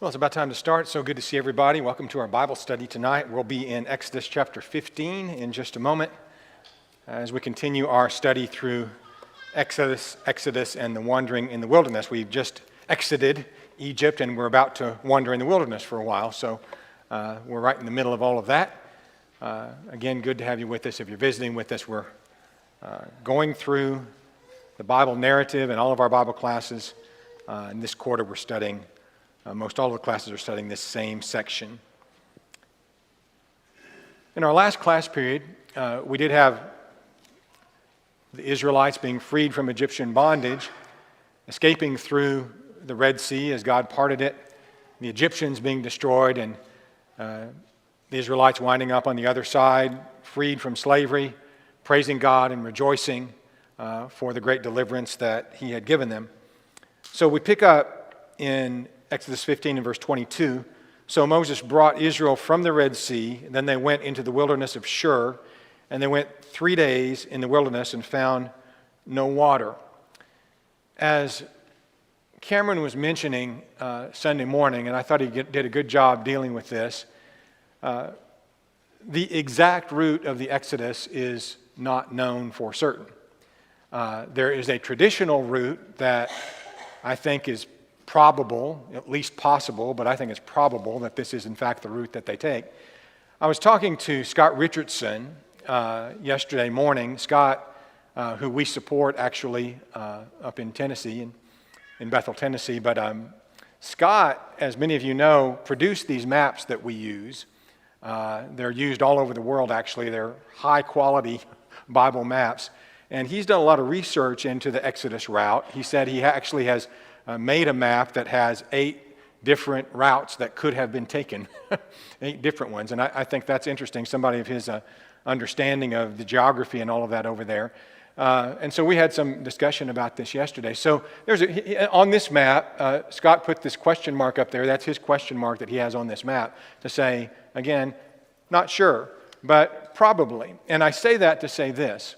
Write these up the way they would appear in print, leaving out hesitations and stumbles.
Well, it's about time to start. So good to see everybody. Welcome to our Bible study tonight. We'll be in Exodus chapter 15 in just a moment as we continue our study through Exodus, and the wandering in the wilderness. We've just exited Egypt and we're about to wander in the wilderness for a while. So we're right in the middle of all of that. Again, good to have you with us. If you're visiting with us, we're going through the Bible narrative in all of our Bible classes. In this quarter, we're studying most all of the classes are studying this same section. In our last class period, we did have the Israelites being freed from Egyptian bondage, escaping through the Red Sea as God parted it, the Egyptians being destroyed, and the Israelites winding up on the other side, freed from slavery, praising God and rejoicing for the great deliverance that He had given them. So we pick up in Exodus 15 and verse 22. So Moses brought Israel from the Red Sea, and then they went into the wilderness of Shur, and they went 3 days in the wilderness and found no water. As Cameron was mentioning Sunday morning, and I thought he did a good job dealing with this, the exact route of the Exodus is not known for certain. There is a traditional route that I think is probable, at least possible, but I think it's probable that this is in fact the route that they take. I was talking to Scott Richardson yesterday morning. Scott, who we support actually up in Tennessee, in Bethel, Tennessee, but Scott, as many of you know, produced these maps that we use. They're used all over the world actually. They're high quality Bible maps. And he's done a lot of research into the Exodus route. He said he actually has made a map that has 8 different routes that could have been taken, 8 different ones. And I think that's interesting, somebody of his understanding of the geography and all of that over there. And so we had some discussion about this yesterday. So on this map, Scott put this question mark up there. That's his question mark that he has on this map to say, again, not sure, but probably. And I say that to say this.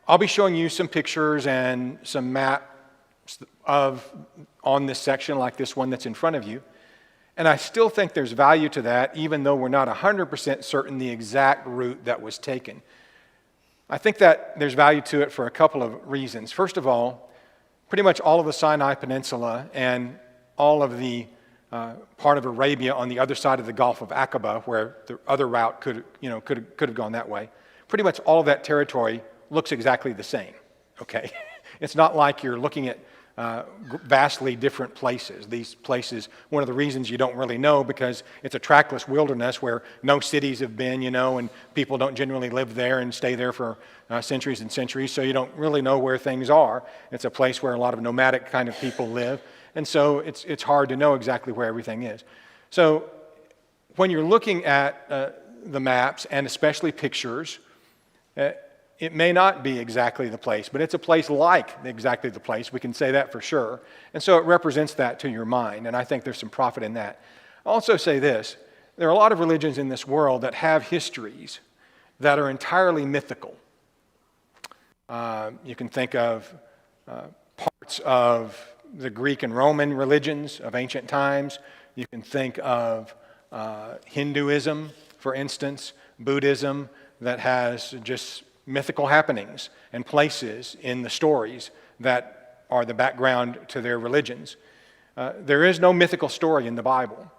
I'll be showing you some pictures and some maps on this section like this one that's in front of you. And I still think there's value to that, even though we're not 100% certain the exact route that was taken. I think that there's value to it for a couple of reasons. First of all, pretty much all of the Sinai Peninsula and all of the part of Arabia on the other side of the Gulf of Aqaba, where the other route could have gone that way, pretty much all of that territory looks exactly the same, okay? It's not like you're looking at vastly different places. These places, one of the reasons you don't really know, because it's a trackless wilderness where no cities have been, and people don't generally live there and stay there for centuries and centuries, so you don't really know where things are. It's a place where a lot of nomadic kind of people live, and so it's hard to know exactly where everything is. So when you're looking at the maps, and especially pictures, it may not be exactly the place, but it's a place like exactly the place. We can say that for sure. And so it represents that to your mind, and I think there's some profit in that. I'll also say this. There are a lot of religions in this world that have histories that are entirely mythical. You can think of parts of the Greek and Roman religions of ancient times. You can think of Hinduism, for instance, Buddhism, that has just mythical happenings and places in the stories that are the background to their religions. There is no mythical story in the Bible.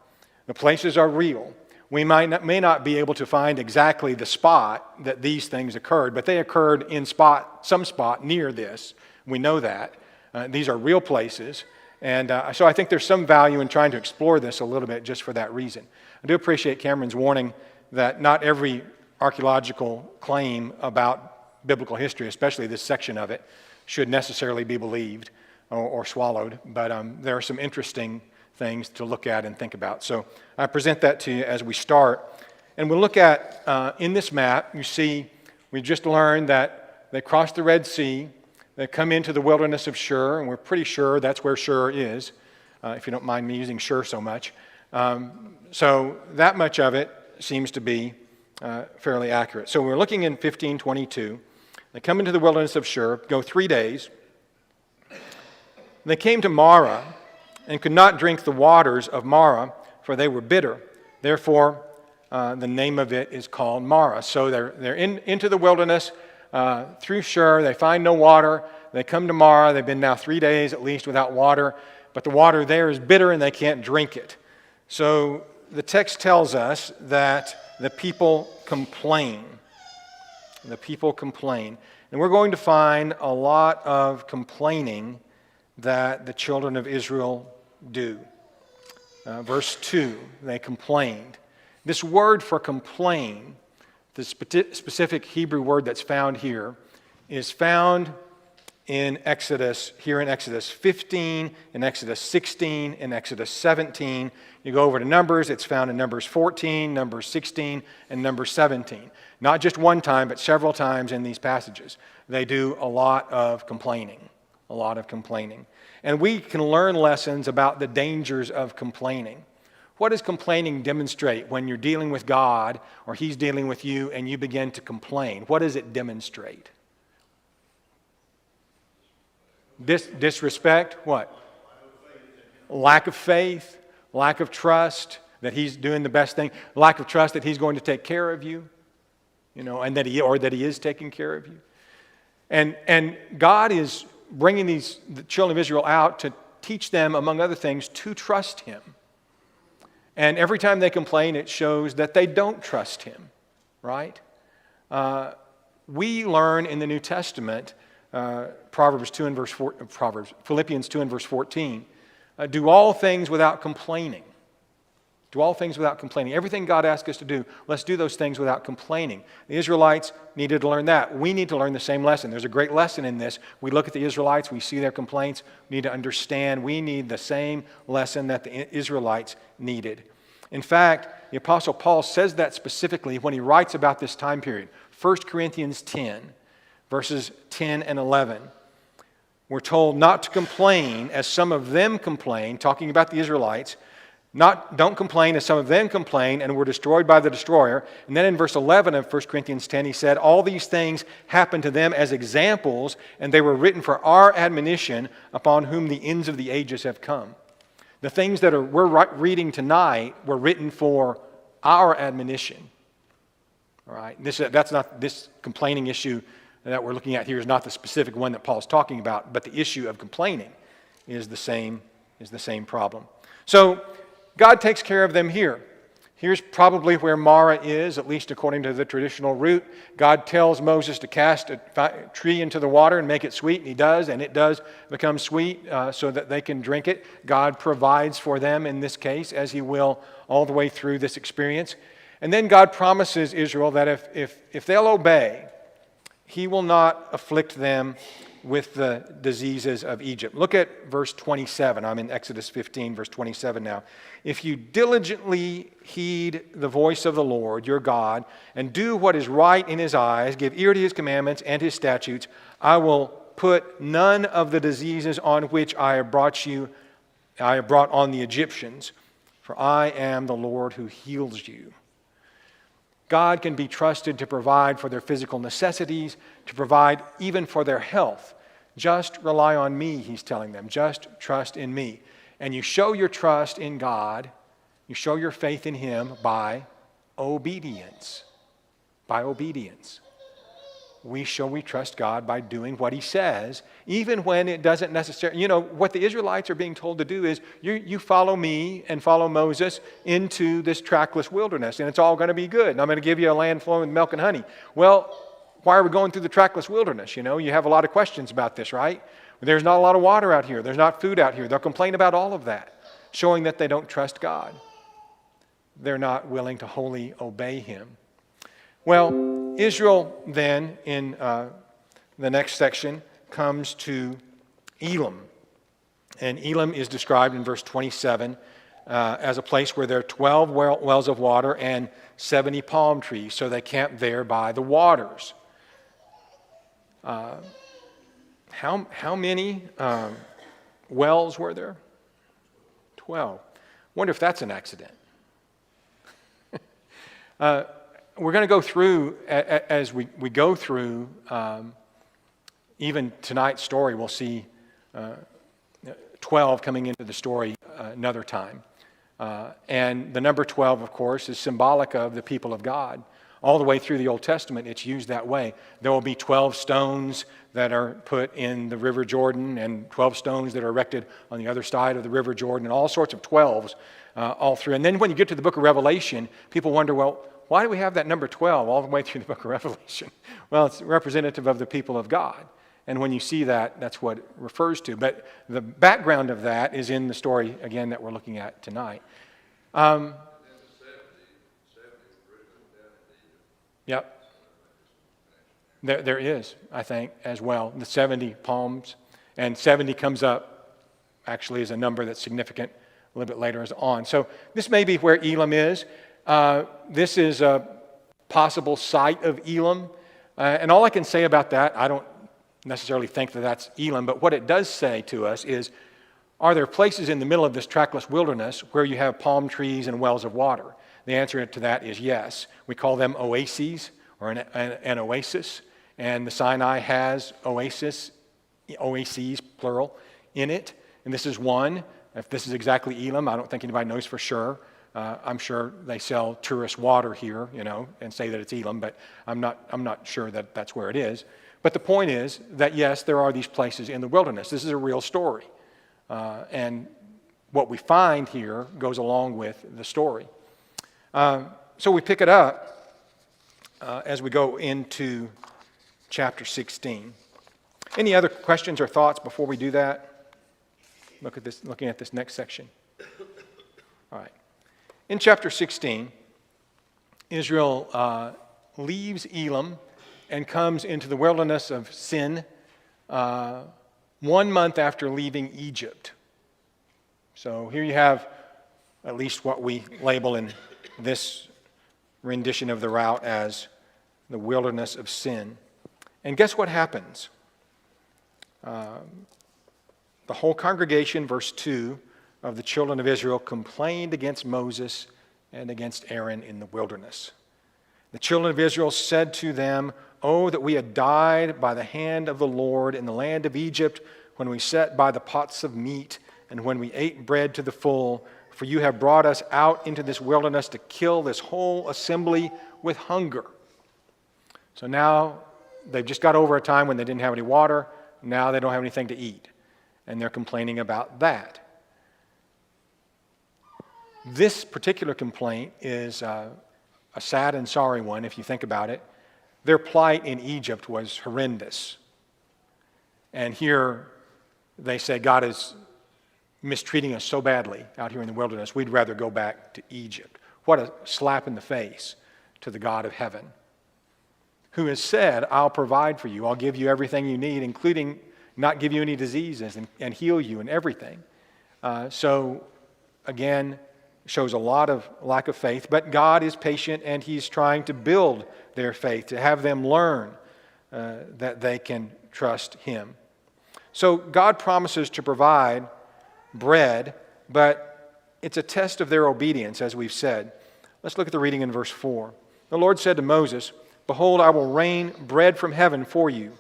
The places are real. We may not be able to find exactly the spot that these things occurred, but they occurred in some spot near this. We know that. These are real places. And so I think there's some value in trying to explore this a little bit just for that reason. I do appreciate Cameron's warning that not every archaeological claim about biblical history, especially this section of it, should necessarily be believed or swallowed, but there are some interesting things to look at and think about. So I present that to you as we start. And we'll look at, in this map, you see, we just learned that they crossed the Red Sea, they come into the wilderness of Shur, and we're pretty sure that's where Shur is, if you don't mind me using Shur so much. So that much of it seems to be fairly accurate. So we're looking in 1522. They come into the wilderness of Shur, go 3 days. They came to Marah, and could not drink the waters of Marah, for they were bitter. Therefore, the name of it is called Marah. So they're into the wilderness through Shur. They find no water. They come to Marah. They've been now 3 days at least without water, but the water there is bitter and they can't drink it. So the text tells us that the people complain. The people complain. And we're going to find a lot of complaining that the children of Israel do. Verse 2, they complained. This word for complain, the specific Hebrew word that's found here, is found in Exodus 15, in Exodus 16, in Exodus 17. You go over to Numbers, it's found in Numbers 14, Numbers 16, and Numbers 17. Not just one time, but several times in these passages. They do a lot of complaining. A lot of complaining. And we can learn lessons about the dangers of complaining. What does complaining demonstrate when you're dealing with God or He's dealing with you and you begin to complain? What does it demonstrate? Disrespect? What? Lack of faith, lack of trust that He's doing the best thing, lack of trust that He's going to take care of you, and that He is taking care of you. And God is bringing the children of Israel out to teach them, among other things, to trust Him. And every time they complain, it shows that they don't trust Him, right? We learn in the New Testament, Philippians 2 and verse 14, do all things without complaining. Do all things without complaining. Everything God asks us to do, let's do those things without complaining. The Israelites needed to learn that. We need to learn the same lesson. There's a great lesson in this. We look at the Israelites, we see their complaints, we need to understand we need the same lesson that the Israelites needed. In fact, the Apostle Paul says that specifically when he writes about this time period. 1 Corinthians 10, verses 10 and 11. We're told not to complain as some of them complain, talking about the Israelites. Don't complain as some of them complain and were destroyed by the destroyer. And then in verse 11 of 1 Corinthians 10, he said, all these things happened to them as examples, and they were written for our admonition, upon whom the ends of the ages have come. The things that we're reading tonight were written for our admonition. All right? This complaining issue that we're looking at here is not the specific one that Paul's talking about, but the issue of complaining is the same problem. So God takes care of them here. Here's probably where Marah is, at least according to the traditional route. God tells Moses to cast a tree into the water and make it sweet, and he does, and it does become sweet so that they can drink it. God provides for them in this case, as He will all the way through this experience. And then God promises Israel that if they'll obey, He will not afflict them with the diseases of Egypt. Look at verse 27. I'm in Exodus 15, verse 27 now. If you diligently heed the voice of the Lord, your God, and do what is right in His eyes, give ear to His commandments and His statutes, I will put none of the diseases on which I have brought on the Egyptians, for I am the Lord who heals you. God can be trusted to provide for their physical necessities, to provide even for their health. Just rely on me, He's telling them. Just trust in me. And you show your trust in God, you show your faith in Him by obedience. By obedience. We trust God by doing what He says, even when it doesn't necessarily, what the Israelites are being told to do is, you follow me and follow Moses into this trackless wilderness, and it's all going to be good, and I'm going to give you a land flowing with milk and honey. Well, why are we going through the trackless wilderness? You have a lot of questions about this, right? There's not a lot of water out here. There's not food out here. They'll complain about all of that, showing that they don't trust God. They're not willing to wholly obey Him. Well, Israel then, in the next section, comes to Elim. And Elim is described in verse 27 as a place where there are 12 wells of water and 70 palm trees. So they camp there by the waters. How many wells were there? 12. Wonder if that's an accident. We're going to go through, as we go through even tonight's story, we'll see 12 coming into the story another time. And the number 12, of course, is symbolic of the people of God. All the way through the Old Testament, it's used that way. There will be 12 stones that are put in the River Jordan and 12 stones that are erected on the other side of the River Jordan, and all sorts of 12s all through. And then when you get to the book of Revelation, people wonder, well, why do we have that number 12 all the way through the book of Revelation? Well, it's representative of the people of God. And when you see that, that's what it refers to. But the background of that is in the story, again, that we're looking at tonight. Yep. There is, I think, as well, the 70 palms. And 70 comes up, actually, as a number that's significant a little bit later on. So this may be where Elam is. This is a possible site of Elam. And all I can say about that, I don't necessarily think that that's Elam, but what it does say to us is, are there places in the middle of this trackless wilderness where you have palm trees and wells of water? The answer to that is yes. We call them oases, or an oasis, and the Sinai has oases, plural, in it, and this is one. If this is exactly Elam, I don't think anybody knows for sure. I'm sure they sell tourist water here, and say that it's Elam, but I'm not sure that that's where it is. But the point is that yes, there are these places in the wilderness. This is a real story, and what we find here goes along with the story. So we pick it up as we go into chapter 16. Any other questions or thoughts before we do that? Looking at this next section. All right. In chapter 16, Israel leaves Elam and comes into the wilderness of Sin 1 month after leaving Egypt. So here you have at least what we label in this rendition of the route as the wilderness of Sin. And guess what happens? The whole congregation, verse 2, of the children of Israel complained against Moses and against Aaron in the wilderness. The children of Israel said to them, "Oh, that we had died by the hand of the Lord in the land of Egypt, when we sat by the pots of meat, and when we ate bread to the full. For you have brought us out into this wilderness to kill this whole assembly with hunger." So now they've just got over a time when they didn't have any water. Now they don't have anything to eat. And they're complaining about that. This particular complaint is a sad and sorry one, if you think about it. Their plight in Egypt was horrendous. And here they say, God is mistreating us so badly out here in the wilderness, we'd rather go back to Egypt. What a slap in the face to the God of heaven, who has said, I'll provide for you. I'll give you everything you need, including not give you any diseases and heal you and everything. So, again, shows a lot of lack of faith. But God is patient, and He's trying to build their faith, to have them learn that they can trust Him. So God promises to provide bread, but it's a test of their obedience, as we've said. Let's look at the reading in verse 4. The Lord said to Moses, "Behold, I will rain bread from heaven for you,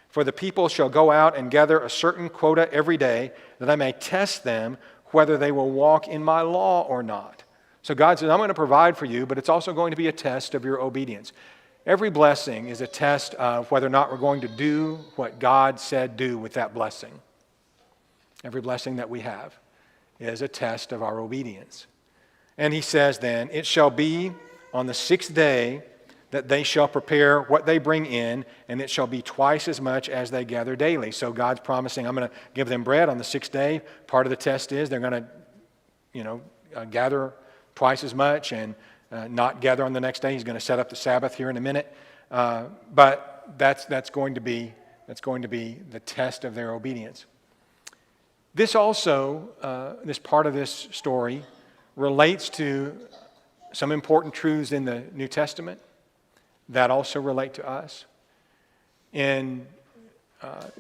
for the people shall go out and gather a certain quota every day, that I may test them whether they will walk in my law or not." So God says, I'm going to provide for you, but it's also going to be a test of your obedience. Every blessing is a test of whether or not we're going to do what God said do with that blessing. Every blessing that we have is a test of our obedience. And He says then, "It shall be on the 6th day that they shall prepare what they bring in, and it shall be twice as much as they gather daily." So God's promising, I'm going to give them bread on the 6th day. Part of the test is they're going to, gather twice as much and not gather on the next day. He's going to set up the Sabbath here in a minute. But that's going to be the test of their obedience. This also, this part of this story, relates to some important truths in the New Testament that also relate to us. In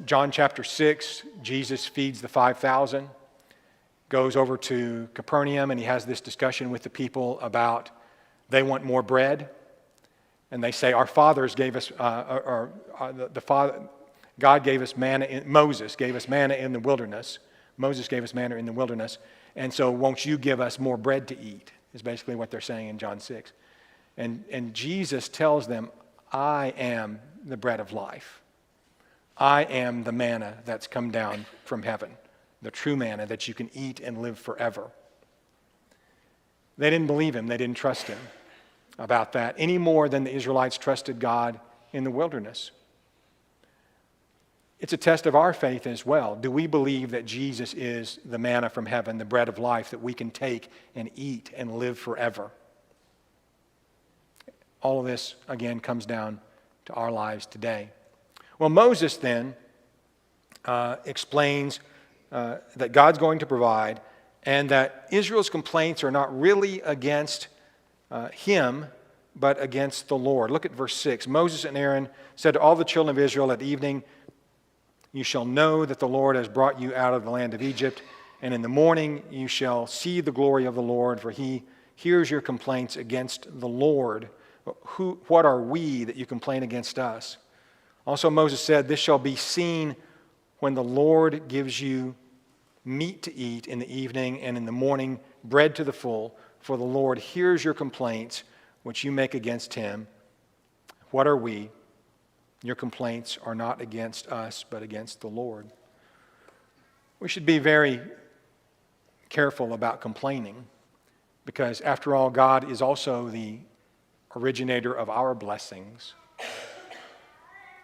John chapter 6, Jesus feeds the 5,000, goes over to Capernaum, and He has this discussion with the people about they want more bread. And they say, our fathers gave us, God gave us manna, Moses gave us manna in the wilderness, Moses gave us manna in the wilderness, and so won't you give us more bread to eat, is basically what they're saying in John 6. And Jesus tells them, I am the bread of life. I am the manna that's come down from heaven, the true manna that you can eat and live forever. They didn't believe him. They didn't trust him about that any more than the Israelites trusted God in the wilderness. It's a test of our faith as well. Do we believe that Jesus is the manna from heaven, the bread of life that we can take and eat and live forever? All of this, again, comes down to our lives today. Well, Moses then explains that God's going to provide, and that Israel's complaints are not really against him, but against the Lord. Look at verse 6. Moses and Aaron said to all the children of Israel at evening, you shall know that the Lord has brought you out of the land of Egypt, and in the morning you shall see the glory of the Lord, for he hears your complaints against the Lord. What are we that you complain against us? Also Moses said, this shall be seen when the Lord gives you meat to eat in the evening, and in the morning bread to the full, for the Lord hears your complaints which you make against him. What are we? Your complaints are not against us, but against the Lord. We should be very careful about complaining, because after all, God is also the originator of our blessings.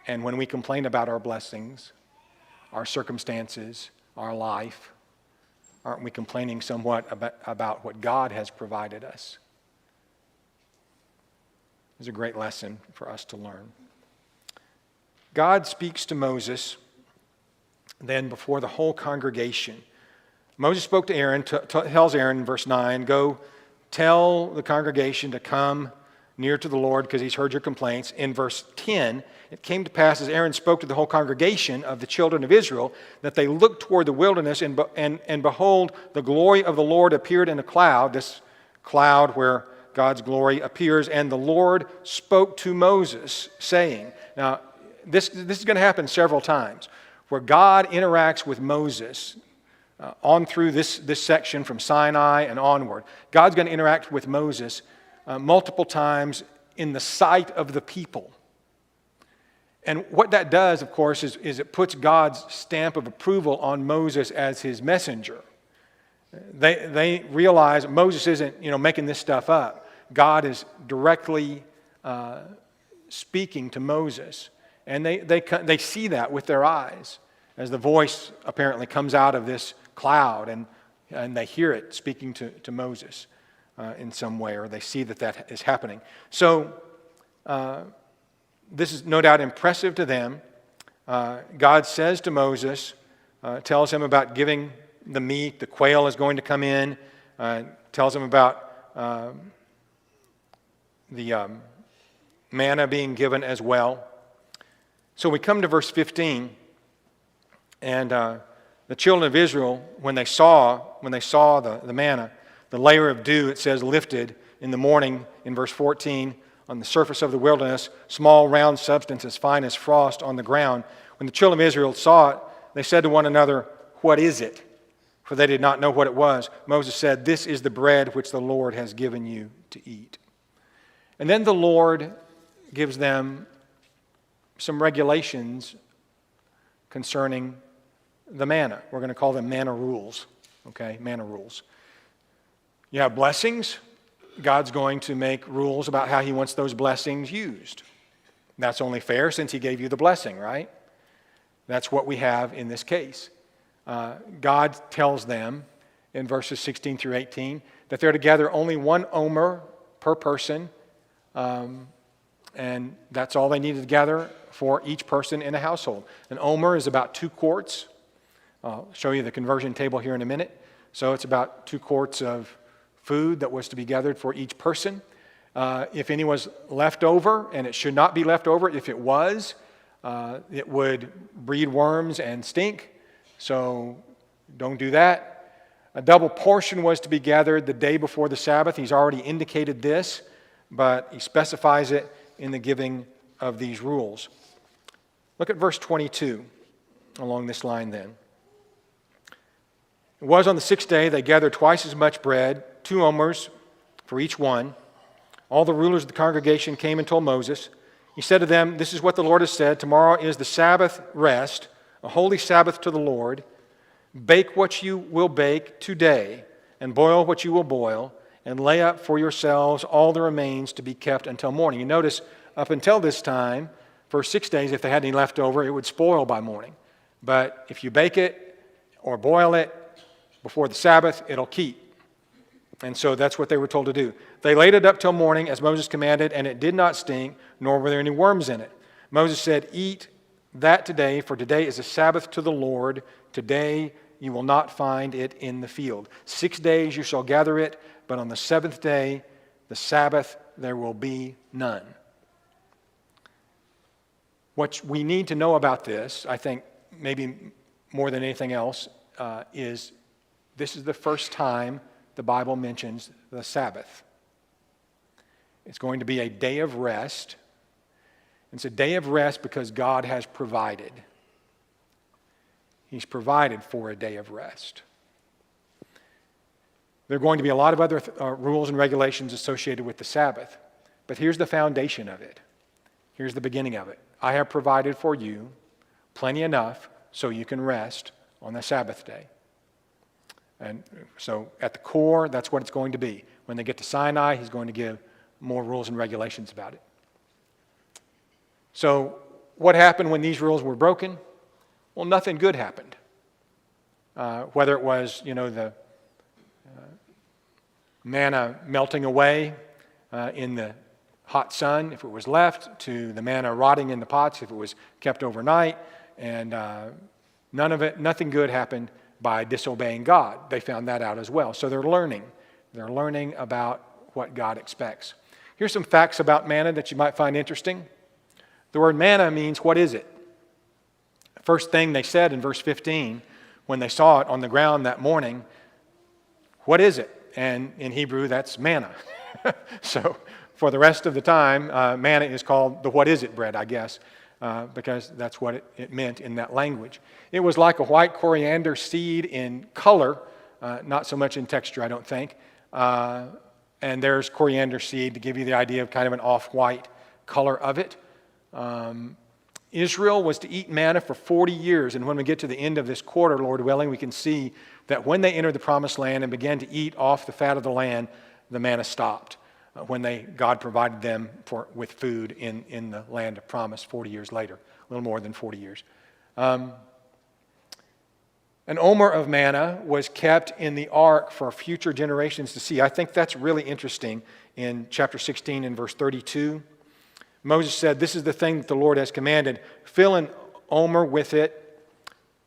And when we complain about our blessings, our circumstances, our life, aren't we complaining somewhat about what God has provided us? It's a great lesson for us to learn. God speaks to Moses then before the whole congregation. Moses spoke to Aaron, tells Aaron in verse 9, go tell the congregation to come near to the Lord because he's heard your complaints. In verse 10, it came to pass as Aaron spoke to the whole congregation of the children of Israel that they looked toward the wilderness, and behold, the glory of the Lord appeared in a cloud, this cloud where God's glory appears, and the Lord spoke to Moses, saying, now, this is going to happen several times, where God interacts with Moses on through this section from Sinai and onward. God's going to interact with Moses multiple times in the sight of the people. And what that does, of course, is it puts God's stamp of approval on Moses as his messenger. They realize Moses isn't, making this stuff up. God is directly speaking to Moses. And they see that with their eyes as the voice apparently comes out of this cloud, and they hear it speaking to Moses in some way, or they see that is happening. So this is no doubt impressive to them. God says to Moses, tells him about giving the meat, the quail is going to come in, tells him about the manna being given as well. So we come to verse 15, and the children of Israel, when they saw the manna, the layer of dew, it says, lifted in the morning in verse 14 on the surface of the wilderness, small round substance as fine as frost on the ground. When the children of Israel saw it, they said to one another, what is it? For they did not know what it was. Moses said, this is the bread which the Lord has given you to eat. And then the Lord gives them some regulations concerning the manna. We're going to call them manna rules. Okay, manna rules. You have blessings. God's going to make rules about how he wants those blessings used. That's only fair since he gave you the blessing, right? That's what we have in this case. God tells them in verses 16 through 18 that they're to gather only 1 omer per person, and that's all they needed to gather for each person in a household. An omer is about 2 quarts. I'll show you the conversion table here in a minute. So it's about 2 quarts of food that was to be gathered for each person. If any was left over, and it should not be left over, if it was, it would breed worms and stink. So don't do that. A double portion was to be gathered the day before the Sabbath. He's already indicated this, but he specifies it in the giving of these rules. Look at verse 22 along this line then. It was on the sixth day they gathered twice as much bread, 2 omers for each one. All the rulers of the congregation came and told Moses. He said to them, "This is what the Lord has said. Tomorrow is the Sabbath rest, a holy Sabbath to the Lord. Bake what you will bake today, and boil what you will boil, and lay up for yourselves all the remains to be kept until morning." You notice, up until this time, for 6 days, if they had any left over, it would spoil by morning. But if you bake it or boil it before the Sabbath, it'll keep. And so that's what they were told to do. They laid it up till morning, as Moses commanded, and it did not stink, nor were there any worms in it. Moses said, "Eat that today, for today is a Sabbath to the Lord. Today you will not find it in the field. 6 days you shall gather it, but on the seventh day, the Sabbath, there will be none." What we need to know about this, I think maybe more than anything else, is this is the first time the Bible mentions the Sabbath. It's going to be a day of rest. It's a day of rest because God has provided. He's provided for a day of rest. There are going to be a lot of other rules and regulations associated with the Sabbath, but here's the foundation of it. Here's the beginning of it. I have provided for you plenty enough so you can rest on the Sabbath day. And so at the core, that's what it's going to be. When they get to Sinai, he's going to give more rules and regulations about it. So what happened when these rules were broken? Well, nothing good happened. Whether it was, the manna melting away in the hot sun, if it was left, to the manna rotting in the pots, if it was kept overnight, and nothing good happened by disobeying God. They found that out as well. So they're learning. They're learning about what God expects. Here's some facts about manna that you might find interesting. The word manna means, what is it? First thing they said in verse 15, when they saw it on the ground that morning, what is it? And in Hebrew, that's manna. So for the rest of the time, manna is called the what is it bread, I guess, because that's what it meant in that language. It was like a white coriander seed in color, not so much in texture, I don't think. And there's coriander seed to give you the idea of kind of an off-white color of it. Israel was to eat manna for 40 years, and when we get to the end of this quarter, Lord willing, we can see that when they entered the promised land and began to eat off the fat of the land, the manna stopped. When God provided them with food in the land of promise 40 years later, a little more than 40 years. An omer of manna was kept in the ark for future generations to see. I think that's really interesting in chapter 16 and verse 32. Moses said, "This is the thing that the Lord has commanded. Fill an omer with it,"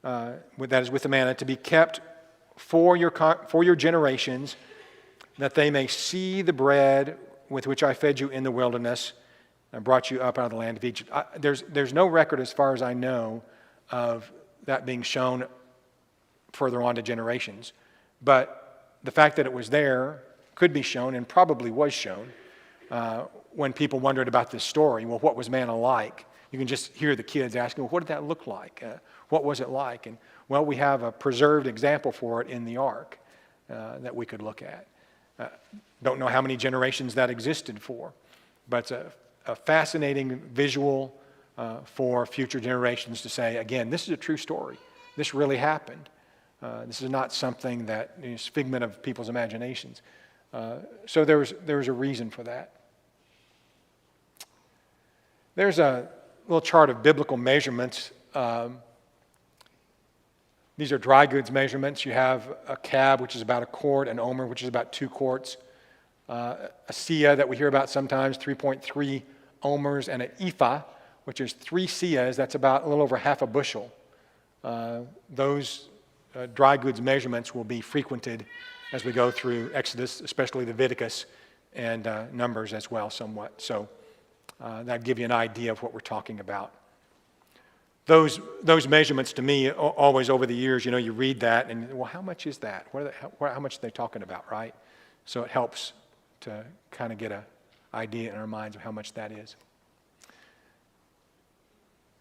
that is with the manna, "to be kept for your generations, that they may see the bread with which I fed you in the wilderness and brought you up out of the land of Egypt." There's no record, as far as I know, of that being shown further on to generations. But the fact that it was there could be shown, and probably was shown, when people wondered about this story. Well, what was manna like? You can just hear the kids asking, well, what did that look like? What was it like? And, well, we have a preserved example for it in the ark that we could look at. Don't know how many generations that existed for, but it's a fascinating visual for future generations to say, again, this is a true story. This really happened. This is not something that is figment of people's imaginations. So there was a reason for that. There's a little chart of biblical measurements. These are dry goods measurements. You have a cab, which is about a quart, an omer, which is about 2 quarts, a seah that we hear about sometimes, 3.3 omers, and an ephah, which is 3 seahs. That's about a little over half a bushel. Those dry goods measurements will be frequented as we go through Exodus, especially Leviticus, and Numbers as well somewhat. So that'll give you an idea of what we're talking about. Those measurements, to me, always over the years, you read that and, well, how much is that? How much are they talking about, right? So it helps to kind of get an idea in our minds of how much that is.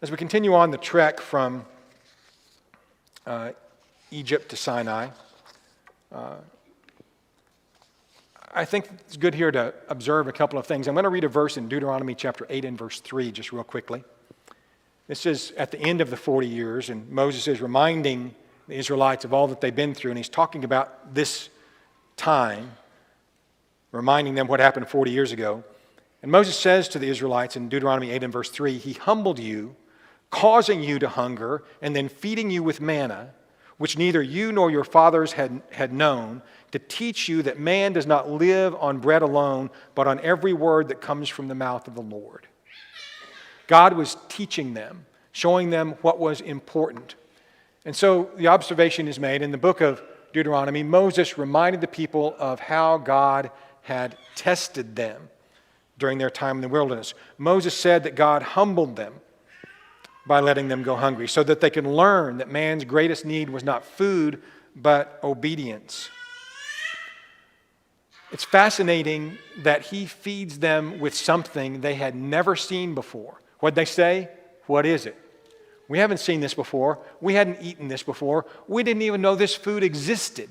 As we continue on the trek from Egypt to Sinai, I think it's good here to observe a couple of things. I'm going to read a verse in Deuteronomy chapter 8 and verse 3 just real quickly. This is at the end of the 40 years, and Moses is reminding the Israelites of all that they've been through, and he's talking about this time, reminding them what happened 40 years ago. And Moses says to the Israelites in Deuteronomy 8 and verse 3, He humbled you, causing you to hunger, and then feeding you with manna, which neither you nor your fathers had known, to teach you that man does not live on bread alone, but on every word that comes from the mouth of the Lord. God was teaching them, showing them what was important. And so the observation is made in the book of Deuteronomy. Moses reminded the people of how God had tested them during their time in the wilderness. Moses said that God humbled them by letting them go hungry so that they can learn that man's greatest need was not food, but obedience. It's fascinating that he feeds them with something they had never seen before. What'd they say? What is it? We haven't seen this before. We hadn't eaten this before. We didn't even know this food existed.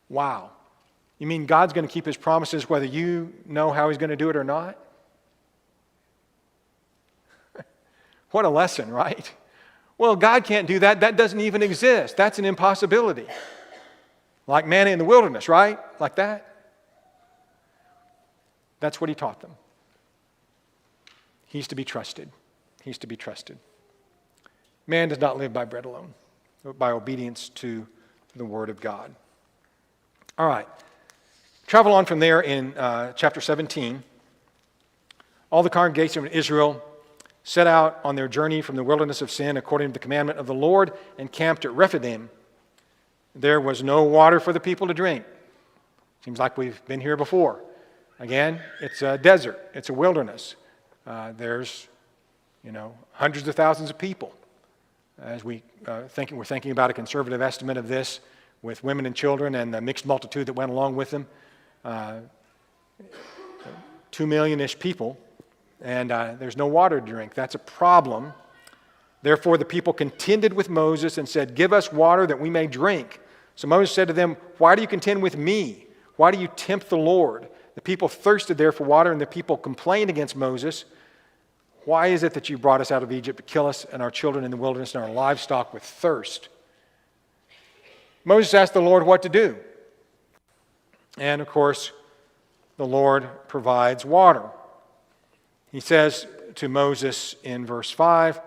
Wow. You mean God's going to keep his promises whether you know how he's going to do it or not? What a lesson, right? Well, God can't do that. That doesn't even exist. That's an impossibility. Like manna in the wilderness, right? Like that. That's what he taught them. He's to be trusted. He's to be trusted. Man does not live by bread alone, but by obedience to the word of God. All right. Travel on from there in chapter 17. All the congregation of Israel set out on their journey from the wilderness of sin according to the commandment of the Lord and camped at Rephidim. There was no water for the people to drink. Seems like we've been here before. Again, it's a desert. It's a wilderness. There's, hundreds of thousands of people. As we're thinking about a conservative estimate of this with women and children and the mixed multitude that went along with them. 2 million-ish people. And there's no water to drink. That's a problem. Therefore, the people contended with Moses and said, Give us water that we may drink. So Moses said to them, Why do you contend with me? Why do you tempt the Lord? The people thirsted there for water, and the people complained against Moses. Why is it that you brought us out of Egypt to kill us and our children in the wilderness and our livestock with thirst? Moses asked the Lord what to do. And of course, the Lord provides water. He says to Moses in verse 5,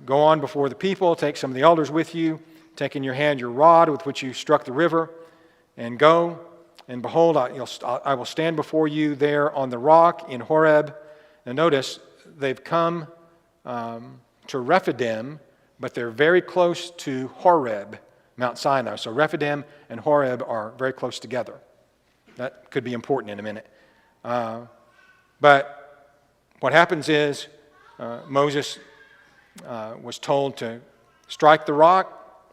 Go on before the people, take some of the elders with you, take in your hand your rod with which you struck the river, and go. And behold, I will stand before you there on the rock in Horeb. And notice, they've come to Rephidim, but they're very close to Horeb, Mount Sinai. So Rephidim and Horeb are very close together. That could be important in a minute. But what happens is Moses was told to strike the rock,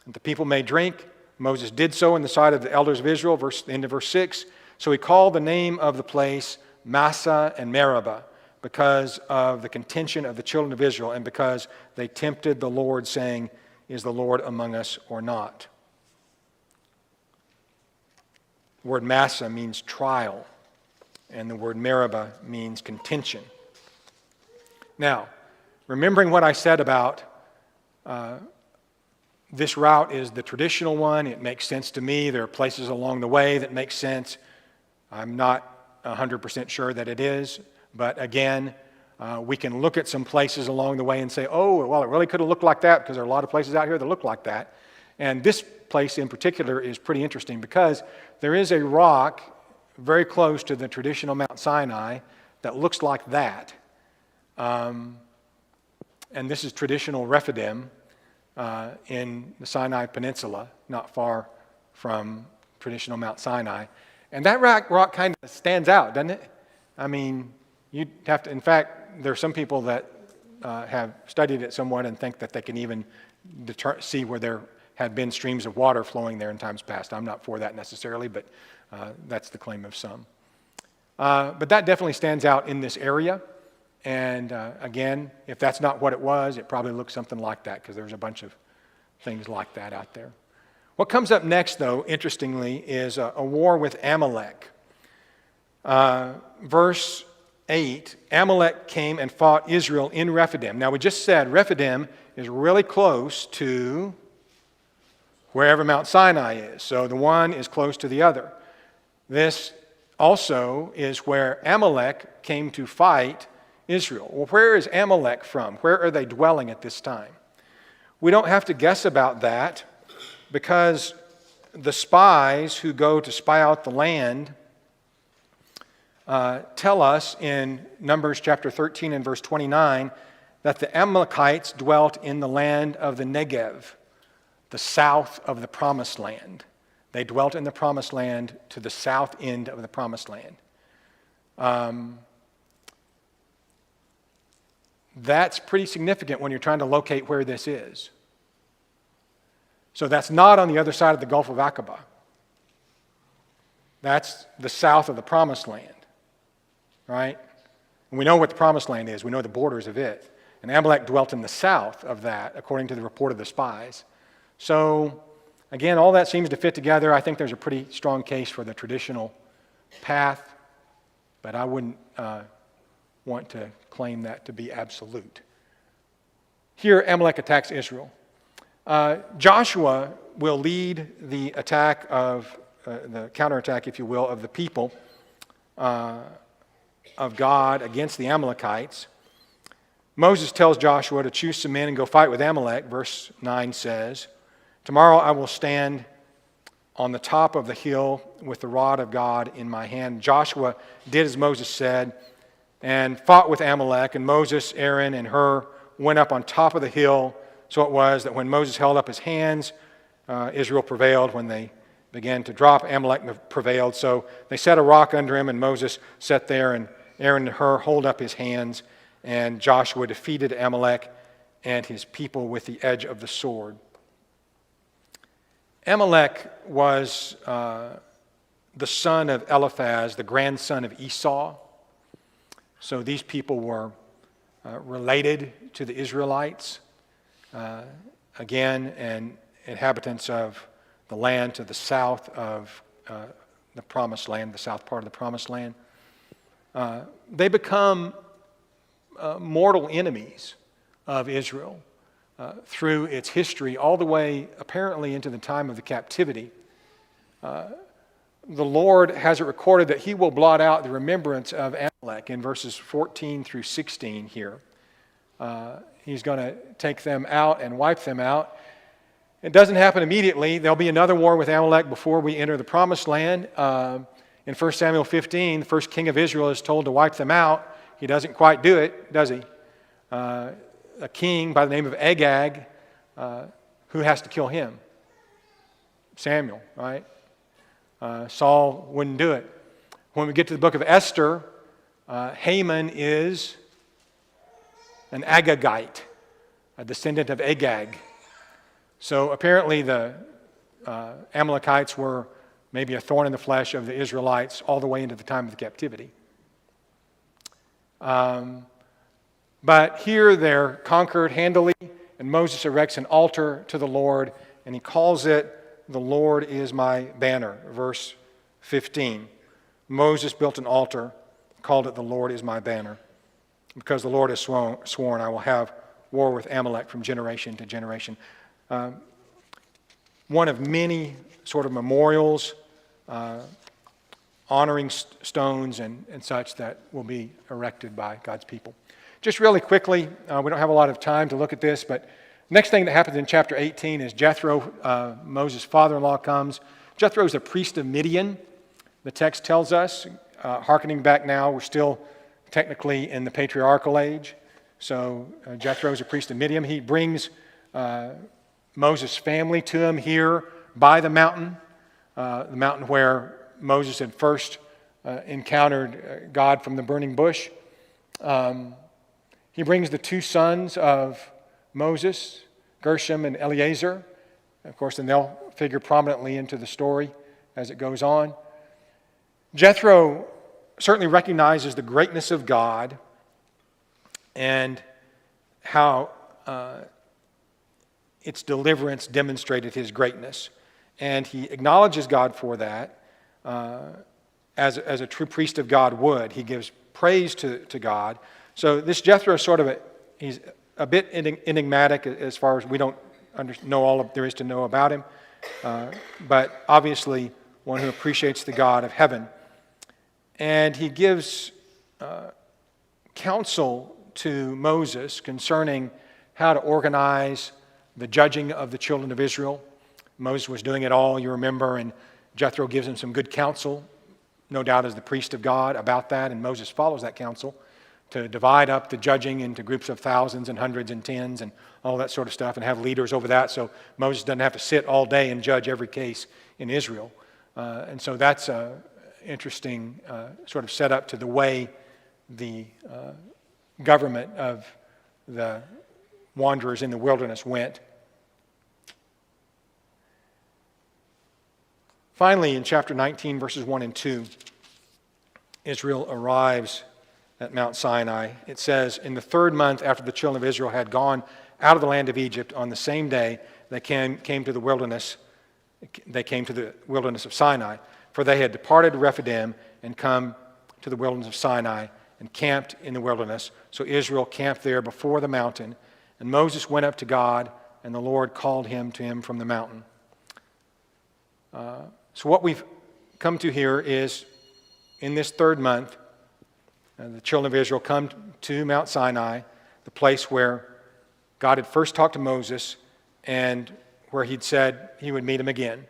and the people may drink. Moses did so in the sight of the elders of Israel, end of verse 6. So he called the name of the place Massah and Meribah because of the contention of the children of Israel and because they tempted the Lord, saying, Is the Lord among us or not? The word Massah means trial, and the word Meribah means contention. Now, remembering what I said about this route is the traditional one. It makes sense to me. There are places along the way that make sense. I'm not 100% sure that it is. But again, we can look at some places along the way and say, oh, well, it really could have looked like that because there are a lot of places out here that look like that. And this place in particular is pretty interesting because there is a rock very close to the traditional Mount Sinai that looks like that. And this is traditional Rephidim in the Sinai Peninsula, not far from traditional Mount Sinai. And that rock kind of stands out, doesn't it? I mean, you'd have to, in fact, there are some people that have studied it somewhat and think that they can even see where there had been streams of water flowing there in times past. I'm not for that necessarily, but that's the claim of some. But that definitely stands out in this area. And again, if that's not what it was, it probably looks something like that because there's a bunch of things like that out there. What comes up next, though, interestingly, is a war with Amalek. Verse 8, Amalek came and fought Israel in Rephidim. Now, we just said Rephidim is really close to wherever Mount Sinai is. So the one is close to the other. This also is where Amalek came to fight Israel. Well, where is Amalek from? Where are they dwelling at this time? We don't have to guess about that because the spies who go to spy out the land tell us in Numbers chapter 13 and verse 29 that the Amalekites dwelt in the land of the Negev, the south of the Promised Land. They dwelt in the Promised Land to the south end of the Promised Land. That's pretty significant when you're trying to locate where this is. So that's not on the other side of the Gulf of Aqaba. That's the south of the Promised Land, right? And we know what the Promised Land is. We know the borders of it. And Amalek dwelt in the south of that, according to the report of the spies. So, again, all that seems to fit together. I think there's a pretty strong case for the traditional path, but I wouldn't want to claim that to be absolute. Here, Amalek attacks Israel. Joshua will lead the attack of, the counterattack, if you will, of the people of God against the Amalekites. Moses tells Joshua to choose some men and go fight with Amalek. Verse 9 says, "Tomorrow I will stand on the top of the hill with the rod of God in my hand." Joshua did as Moses said and fought with Amalek, and Moses, Aaron, and Hur went up on top of the hill. So it was that when Moses held up his hands, Israel prevailed. When they began to drop, Amalek prevailed. So they set a rock under him, and Moses sat there, and Aaron and Hur hold up his hands, and Joshua defeated Amalek and his people with the edge of the sword. Amalek was the son of Eliphaz, the grandson of Esau. So these people were related to the Israelites, again, and inhabitants of the land to the south of the Promised Land, the south part of the Promised Land. They become mortal enemies of Israel through its history, all the way apparently into the time of the captivity. The Lord has it recorded that he will blot out the remembrance of Amalek in verses 14 through 16 here. He's going to take them out and wipe them out. It doesn't happen immediately. There'll be another war with Amalek before we enter the Promised Land. In 1 Samuel 15, the first king of Israel is told to wipe them out. He doesn't quite do it, does he? A king by the name of Agag, who has to kill him? Samuel, right? Saul wouldn't do it. When we get to the book of Esther, Haman is an Agagite, a descendant of Agag. So apparently the Amalekites were maybe a thorn in the flesh of the Israelites all the way into the time of the captivity. But here they're conquered handily, and Moses erects an altar to the Lord, and he calls it, "The Lord is my banner," verse 15. Moses built an altar, called it, "The Lord is my banner," because the Lord has sworn, "I will have war with Amalek from generation to generation." One of many sort of memorials, honoring stones and such that will be erected by God's people. Just really quickly, we don't have a lot of time to look at this, but next thing that happens in chapter 18 is Jethro, Moses' father-in-law, comes. Jethro is a priest of Midian, the text tells us. Hearkening back now, we're still technically in the patriarchal age. So Jethro is a priest of Midian. He brings Moses' family to him here by the mountain where Moses had first encountered God from the burning bush. He brings the two sons of Moses, Gershom and Eleazar. Of course, and they'll figure prominently into the story as it goes on. Jethro certainly recognizes the greatness of God and how its deliverance demonstrated his greatness. And he acknowledges God for that, as a true priest of God would. He gives praise to God. So this Jethro is he's a bit enigmatic as far as we don't know all there is to know about him, but obviously one who appreciates the God of heaven. And he gives counsel to Moses concerning how to organize the judging of the children of Israel. Moses was doing it all, you remember, and Jethro gives him some good counsel, no doubt as the priest of God, about that, and Moses follows that counsel to divide up the judging into groups of thousands and hundreds and tens and all that sort of stuff, and have leaders over that, so Moses doesn't have to sit all day and judge every case in Israel. And so that's an interesting sort of setup to the way the government of the wanderers in the wilderness went. Finally, in chapter 19, verses 1 and 2, Israel arrives at Mount Sinai. It says, "In the 3rd month after the children of Israel had gone out of the land of Egypt, on the same day they came to the wilderness. They came to the wilderness of Sinai, for they had departed Rephidim and come to the wilderness of Sinai and camped in the wilderness. So Israel camped there before the mountain, and Moses went up to God, and the Lord called him to him from the mountain." So what we've come to here is, in this 3rd month, the children of Israel come to Mount Sinai, the place where God had first talked to Moses and where he'd said he would meet him again.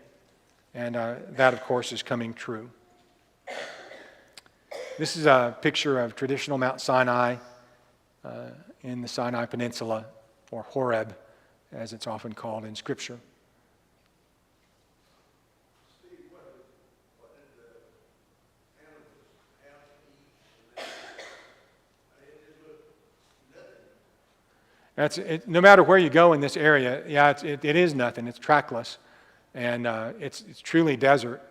And that, of course, is coming true. This is a picture of traditional Mount Sinai in the Sinai Peninsula, or Horeb, as it's often called in Scripture. No matter where you go in this area, it is nothing. It's trackless, and it's truly desert.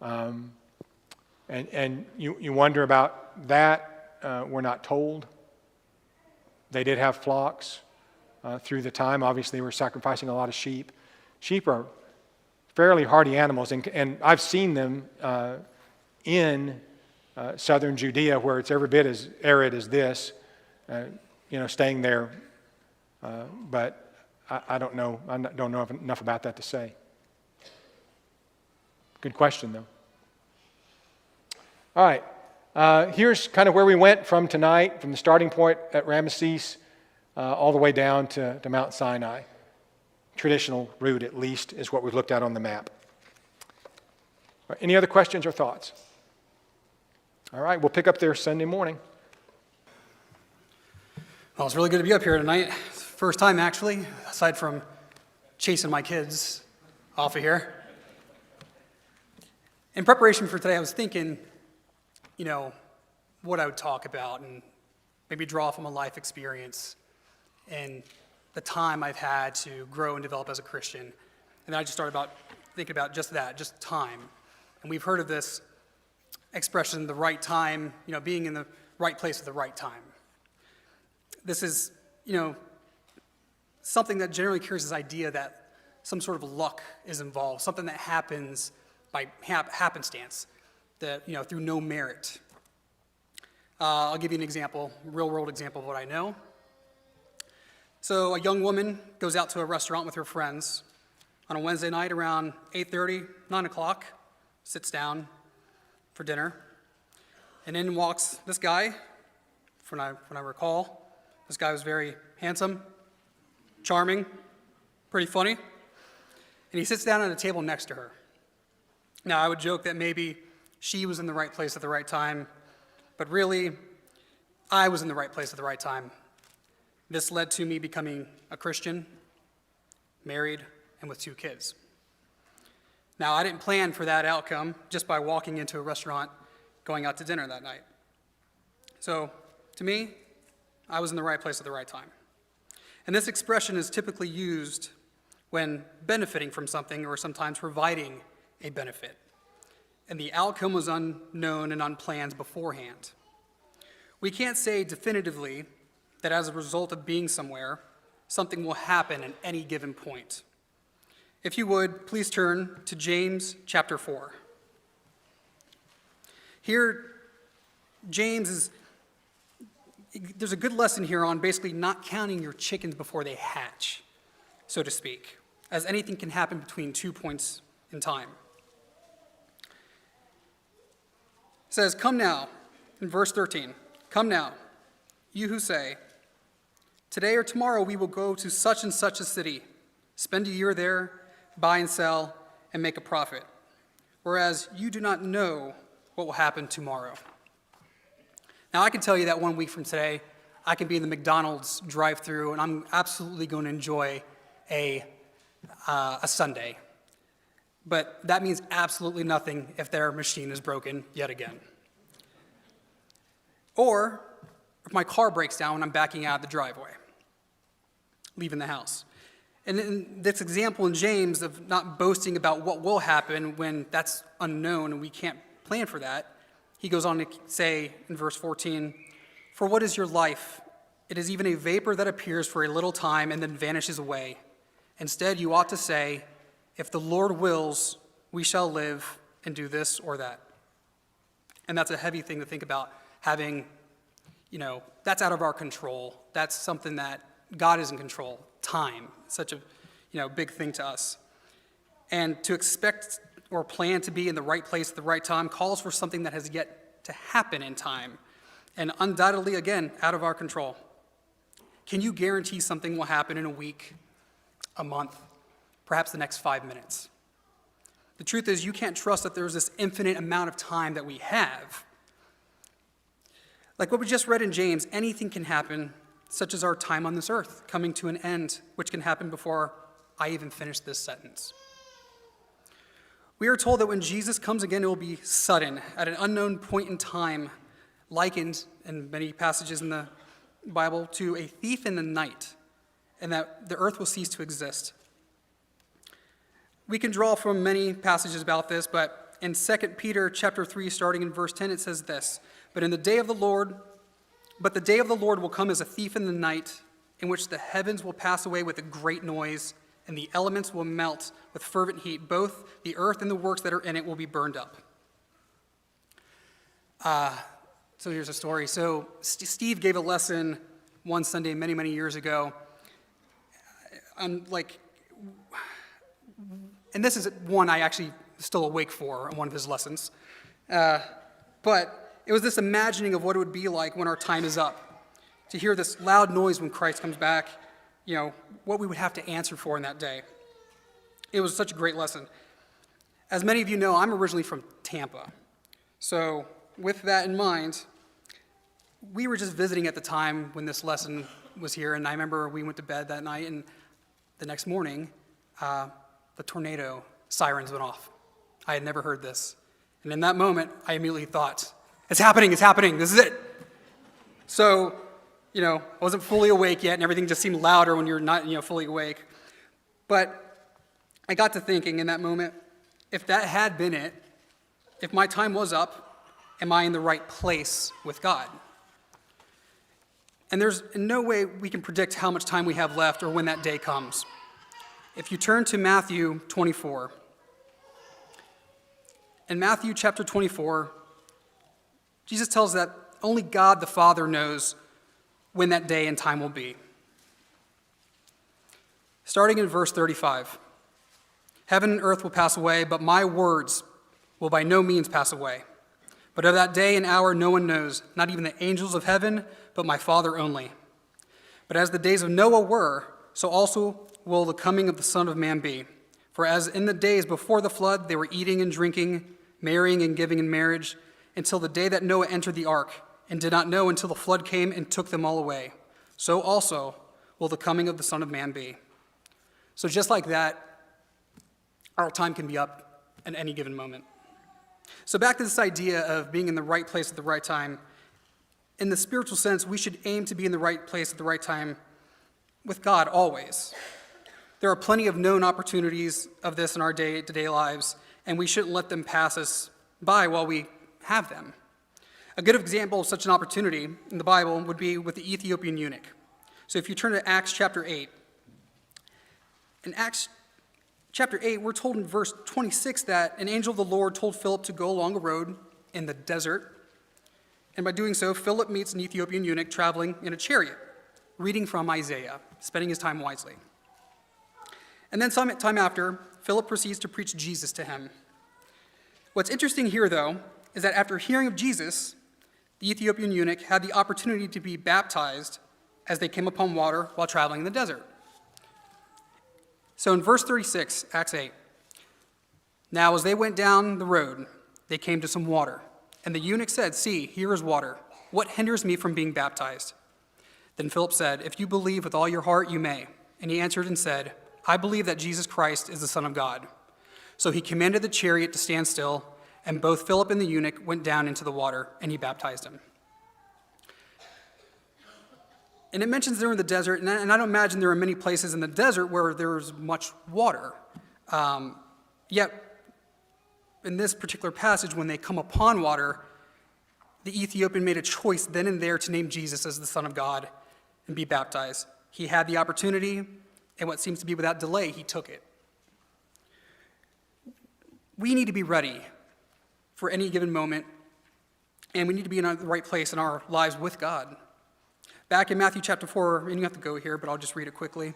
And you wonder about that. We're not told. They did have flocks through the time. Obviously, they were sacrificing a lot of sheep. Sheep are fairly hardy animals, and I've seen them in southern Judea, where it's every bit as arid as this. Staying there. But I don't know. I don't know enough about that to say. Good question, though. All right. Here's kind of where we went from tonight, from the starting point at Ramesses all the way down to Mount Sinai. Traditional route, at least, is what we've looked at on the map. All right, any other questions or thoughts? All right, we'll pick up there Sunday morning. Well, it's really good to be up here tonight. First time, actually, aside from chasing my kids off of here. In preparation for today, I was thinking, what I would talk about and maybe draw from a life experience and the time I've had to grow and develop as a Christian. And then I just started thinking about just that, just time. And we've heard of this expression, the right time, being in the right place at the right time. This is, something that generally carries this idea that some sort of luck is involved, something that happens by happenstance, that, through no merit. I'll give you an example, a real-world example of what I know. So a young woman goes out to a restaurant with her friends on a Wednesday night around 8:30, 9 o'clock, sits down for dinner, and in walks this guy. When I recall, this guy was very handsome, charming, pretty funny, and he sits down at a table next to her. Now, I would joke that maybe she was in the right place at the right time, but really, I was in the right place at the right time. This led to me becoming a Christian, married, and with 2 kids. Now, I didn't plan for that outcome just by walking into a restaurant, going out to dinner that night. So, to me, I was in the right place at the right time. And this expression is typically used when benefiting from something or sometimes providing a benefit. And the outcome was unknown and unplanned beforehand. We can't say definitively that as a result of being somewhere, something will happen at any given point. If you would, please turn to James chapter 4. Here, there's a good lesson here on basically not counting your chickens before they hatch, so to speak, as anything can happen between 2 points in time. It says, "Come now," in verse 13, "Come now, you who say, 'Today or tomorrow we will go to such and such a city, spend a year there, buy and sell, and make a profit,' whereas you do not know what will happen tomorrow." Now, I can tell you that 1 week from today, I can be in the McDonald's drive-thru, and I'm absolutely going to enjoy a sundae. But that means absolutely nothing if their machine is broken yet again. Or if my car breaks down when I'm backing out of the driveway, leaving the house. And in this example in James of not boasting about what will happen when that's unknown and we can't plan for that, he goes on to say in verse 14, "For what is your life? It is even a vapor that appears for a little time and then vanishes away. Instead, you ought to say, 'If the Lord wills, we shall live and do this or that.'" And that's a heavy thing to think about, having, that's out of our control. That's something that God is in control. Time, such a, big thing to us. And to expect or plan to be in the right place at the right time calls for something that has yet to happen in time, and undoubtedly, again, out of our control. Can you guarantee something will happen in a week, a month, perhaps the next 5 minutes? The truth is, you can't trust that there's this infinite amount of time that we have. Like what we just read in James, anything can happen, such as our time on this earth coming to an end, which can happen before I even finish this sentence. We are told that when Jesus comes again, it will be sudden, at an unknown point in time, likened in many passages in the Bible to a thief in the night, and that the earth will cease to exist. We can draw from many passages about this, but in 2 Peter chapter 3, starting in verse 10, it says this, But the day of the Lord will come as a thief in the night, in which the heavens will pass away with a great noise, and the elements will melt with fervent heat. Both the earth and the works that are in it will be burned up. So here's a story. So Steve gave a lesson one Sunday many, many years ago. And this is one I actually still awake for in one of his lessons. But it was this imagining of what it would be like when our time is up, to hear this loud noise when Christ comes back, what we would have to answer for in that day. It was such a great lesson. As many of you know, I'm originally from Tampa. So with that in mind, we were just visiting at the time when this lesson was here, and I remember we went to bed that night, and the next morning, the tornado sirens went off. I had never heard this. And in that moment, I immediately thought, it's happening, this is it. So, I wasn't fully awake yet, and everything just seemed louder when you're not, fully awake. But I got to thinking in that moment, if that had been it, if my time was up, am I in the right place with God? And there's no way we can predict how much time we have left or when that day comes. If you turn to Matthew 24, in Matthew chapter 24, Jesus tells that only God the Father knows when that day and time will be. Starting in verse 35, Heaven and earth will pass away, but my words will by no means pass away. But of that day and hour no one knows, not even the angels of heaven, but my Father only. But as the days of Noah were, so also will the coming of the Son of Man be. For as in the days before the flood, they were eating and drinking, marrying and giving in marriage, until the day that Noah entered the ark, and did not know until the flood came and took them all away. So also will the coming of the Son of Man be. So just like that, our time can be up at any given moment. So back to this idea of being in the right place at the right time. In the spiritual sense, we should aim to be in the right place at the right time with God always. There are plenty of known opportunities of this in our day-to-day lives, and we shouldn't let them pass us by while we have them. A good example of such an opportunity in the Bible would be with the Ethiopian eunuch. So if you turn to Acts chapter 8, in Acts chapter 8, we're told in verse 26 that an angel of the Lord told Philip to go along a road in the desert. And by doing so, Philip meets an Ethiopian eunuch traveling in a chariot, reading from Isaiah, spending his time wisely. And then some time after, Philip proceeds to preach Jesus to him. What's interesting here, though, is that after hearing of Jesus, the Ethiopian eunuch had the opportunity to be baptized as they came upon water while traveling in the desert. So in verse 36, Acts 8, now as they went down the road, they came to some water. And the eunuch said, "See, here is water. What hinders me from being baptized?" Then Philip said, "If you believe with all your heart, you may." And he answered and said, "I believe that Jesus Christ is the Son of God." So he commanded the chariot to stand still, and both Philip and the eunuch went down into the water, and he baptized him. And it mentions they're in the desert, and I don't imagine there are many places in the desert where there's much water. Yet, in this particular passage, when they come upon water, the Ethiopian made a choice then and there to name Jesus as the Son of God and be baptized. He had the opportunity, and what seems to be without delay, he took it. We need to be ready for any given moment, and we need to be in the right place in our lives with God. Back in Matthew chapter 4, and you have to go here, but I'll just read it quickly.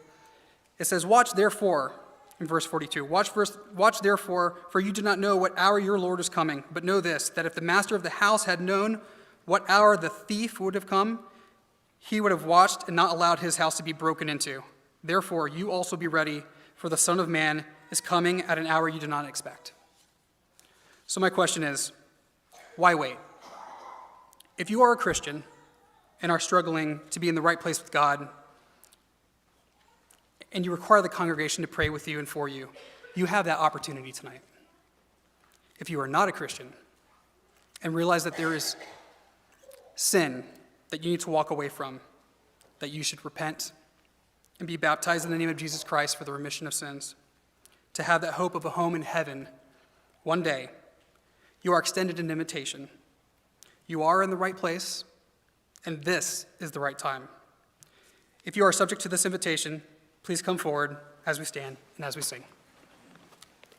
It says, "Watch therefore," in verse 42, Watch therefore, for you do not know what hour your Lord is coming, but know this, that if the master of the house had known what hour the thief would have come, he would have watched and not allowed his house to be broken into. Therefore, you also be ready, for the Son of Man is coming at an hour you do not expect." So my question is, why wait? If you are a Christian and are struggling to be in the right place with God, and you require the congregation to pray with you and for you, you have that opportunity tonight. If you are not a Christian and realize that there is sin that you need to walk away from, that you should repent and be baptized in the name of Jesus Christ for the remission of sins, to have that hope of a home in heaven one day, you are extended an invitation. You are in the right place, and this is the right time. If you are subject to this invitation, please come forward as we stand and as we sing.